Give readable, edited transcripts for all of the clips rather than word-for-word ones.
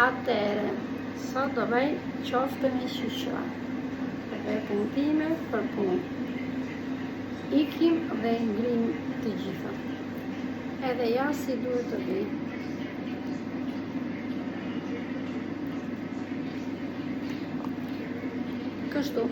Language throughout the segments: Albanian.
Atëre, sot do bëj qofte me qyqra. Veten time për punë. Ikim dhe ngrim të gjitha. Edhe ja si duhet të bëj. Kështu.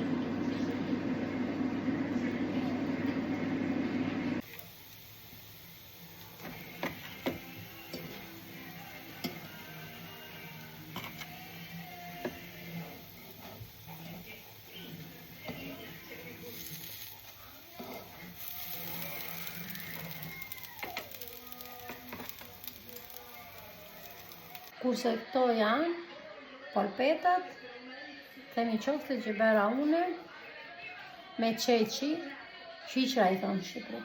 Kurse këto janë polpetat, themi qofte që bëra une me qeqi, qiqra i thonë Shqipëri.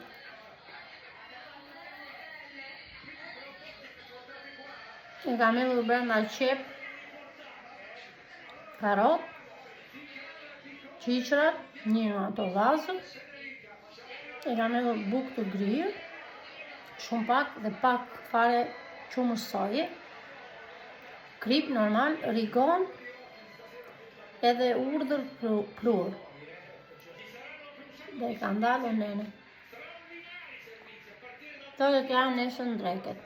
E kam hedhur brenda qep, karot, qiqrat, një nga ato dhazët, e kam hedhur bukë të grirë, shumë pak dhe pak fare qumës soje, krip normal, rigon, edhe urdhër plur. Dhe i ka ndalur nene. Këto që janë nesër në dreket.